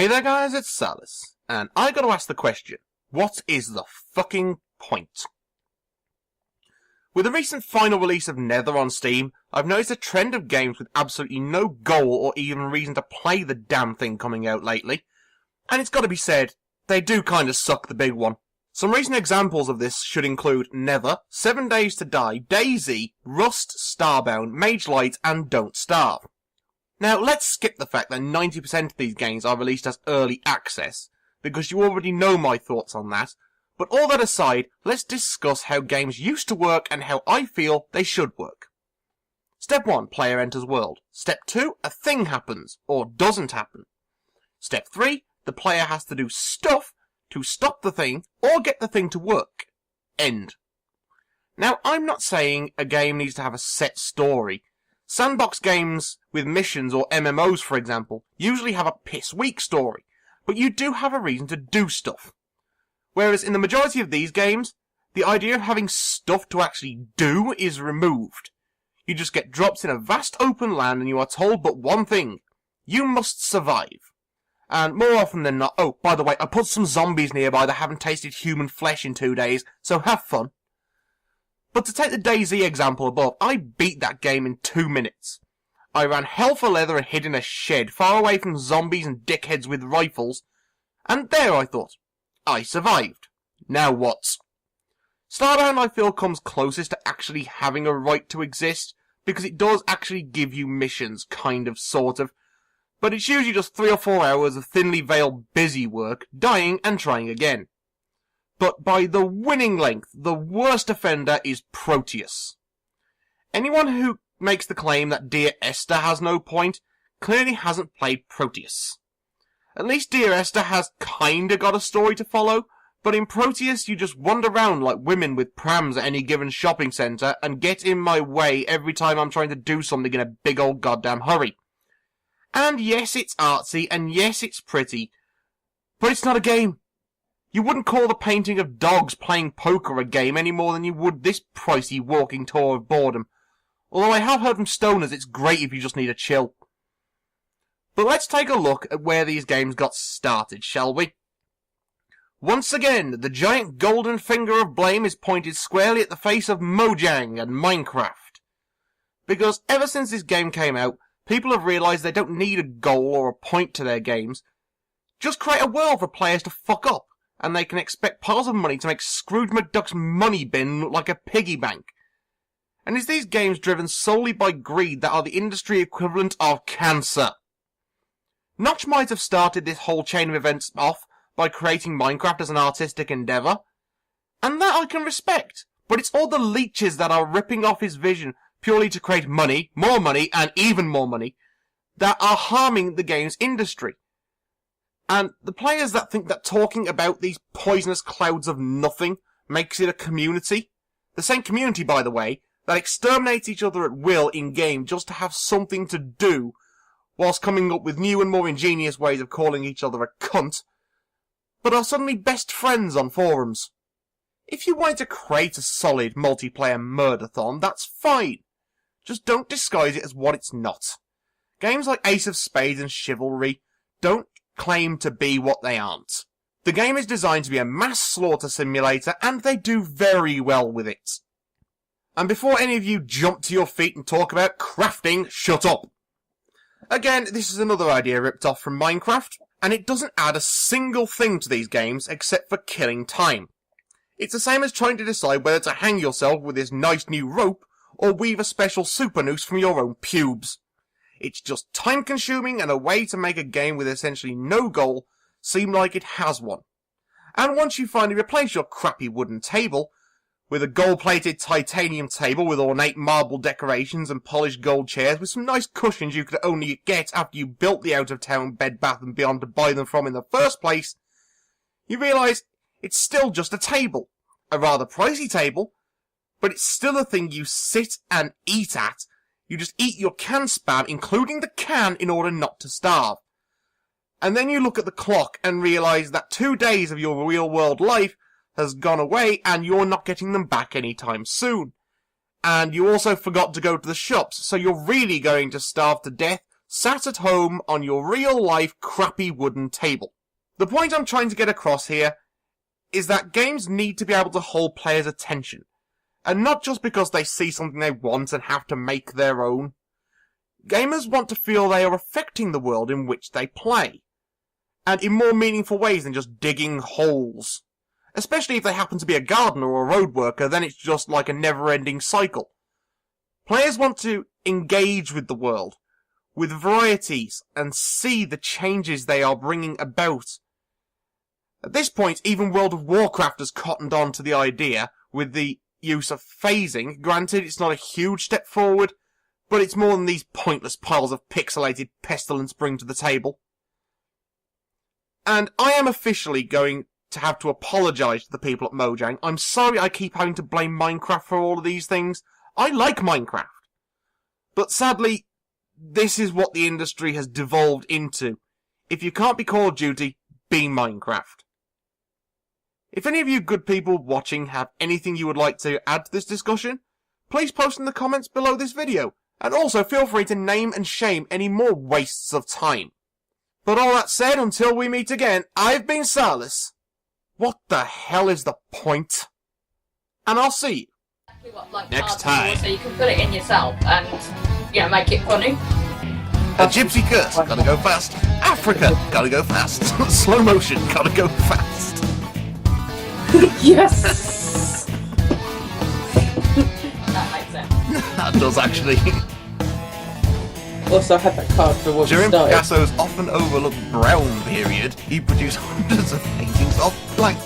Hey there guys, it's Salis, and I gotta ask the question, what is the fucking point? With the recent final release of Nether on Steam, I've noticed a trend of games with absolutely no goal or even reason to play the damn thing coming out lately. And it's gotta be said, they do kinda suck the big one. Some recent examples of this should include Nether, 7 Days to Die, DayZ, Rust, Starbound, Mage Light, and Don't Starve. Now, let's skip the fact that 90% of these games are released as early access, because you already know my thoughts on that. But all that aside, let's discuss how games used to work and how I feel they should work. Step 1, player enters world. Step 2, a thing happens, or doesn't happen. Step 3, the player has to do stuff to stop the thing, or get the thing to work. End. Now, I'm not saying a game needs to have a set story. Sandbox games with missions or MMOs, for example, usually have a piss-weak story, but you do have a reason to do stuff. Whereas in the majority of these games, the idea of having stuff to actually do is removed. You just get dropped in a vast open land and you are told but one thing: you must survive. And more often than not, oh, by the way, I put some zombies nearby that haven't tasted human flesh in 2 days, so have fun. But to take the DayZ example above, I beat that game in 2 minutes. I ran hell for leather and hid in a shed, far away from zombies and dickheads with rifles. And there, I thought, I survived. Now what? Starbound, I feel, comes closest to actually having a right to exist, because it does actually give you missions, kind of, sort of. But it's usually just 3 or 4 hours of thinly veiled busy work, dying and trying again. But by the winning length, the worst offender is Proteus. Anyone who makes the claim that Dear Esther has no point clearly hasn't played Proteus. At least Dear Esther has kinda got a story to follow, but in Proteus you just wander around like women with prams at any given shopping centre and get in my way every time I'm trying to do something in a big old goddamn hurry. And yes, it's artsy, and yes, it's pretty, but it's not a game. You wouldn't call the painting of dogs playing poker a game any more than you would this pricey walking tour of boredom. Although I have heard from stoners it's great if you just need a chill. But let's take a look at where these games got started, shall we? Once again, the giant golden finger of blame is pointed squarely at the face of Mojang and Minecraft. Because ever since this game came out, people have realised they don't need a goal or a point to their games. Just create a world for players to fuck up, and they can expect piles of money to make Scrooge McDuck's money bin look like a piggy bank. And it's these games driven solely by greed that are the industry equivalent of cancer. Notch might have started this whole chain of events off by creating Minecraft as an artistic endeavour, and that I can respect, but it's all the leeches that are ripping off his vision purely to create money, and even more money, that are harming the game's industry. And the players that think that talking about these poisonous clouds of nothing makes it a community, the same community, by the way, that exterminates each other at will in-game just to have something to do, whilst coming up with new and more ingenious ways of calling each other a cunt, but are suddenly best friends on forums. If you wanted to create a solid multiplayer murder-thon, that's fine. Just don't disguise it as what it's not. Games like Ace of Spades and Chivalry don't claim to be what they aren't. The game is designed to be a mass slaughter simulator, and they do very well with it. And before any of you jump to your feet and talk about crafting, shut up. Again, this is another idea ripped off from Minecraft, and it doesn't add a single thing to these games except for killing time. It's the same as trying to decide whether to hang yourself with this nice new rope or weave a special super noose from your own pubes. It's just time-consuming and a way to make a game with essentially no goal seem like it has one. And once you finally replace your crappy wooden table with a gold-plated titanium table with ornate marble decorations and polished gold chairs with some nice cushions you could only get after you built the out-of-town Bed Bath & Beyond to buy them from in the first place, you realise it's still just a table. A rather pricey table, but it's still a thing you sit and eat at. You just eat your can spam, including the can, in order not to starve. And then you look at the clock and realise that 2 days of your real-world life has gone away and you're not getting them back anytime soon. And you also forgot to go to the shops, so you're really going to starve to death sat at home on your real-life crappy wooden table. The point I'm trying to get across here is that games need to be able to hold players' attention, and not just because they see something they want and have to make their own. Gamers want to feel they are affecting the world in which they play, and in more meaningful ways than just digging holes. Especially if they happen to be a gardener or a road worker, then it's just like a never-ending cycle. Players want to engage with the world, with varieties, and see the changes they are bringing about. At this point, even World of Warcraft has cottoned on to the idea, with the use of phasing. Granted, it's not a huge step forward, but it's more than these pointless piles of pixelated pestilence bring to the table. And I am officially going to have to apologise to the people at Mojang. I'm sorry I keep having to blame Minecraft for all of these things. I like Minecraft. But sadly, this is what the industry has devolved into. If you can't be Call of Duty, be Minecraft. If any of you good people watching have anything you would like to add to this discussion, please post in the comments below this video. And also feel free to name and shame any more wastes of time. But all that said, until we meet again, I've been Salis. What the hell is the point? And I'll see you next time. So you can put it in yourself and, make it funny. A gypsy curse, gotta go fast. Africa, gotta go fast. Slow motion, gotta go fast. Yes! That makes sense. That does actually. Also, I had that card for what During we started. Picasso's often overlooked brown period, he produced hundreds of paintings of blank.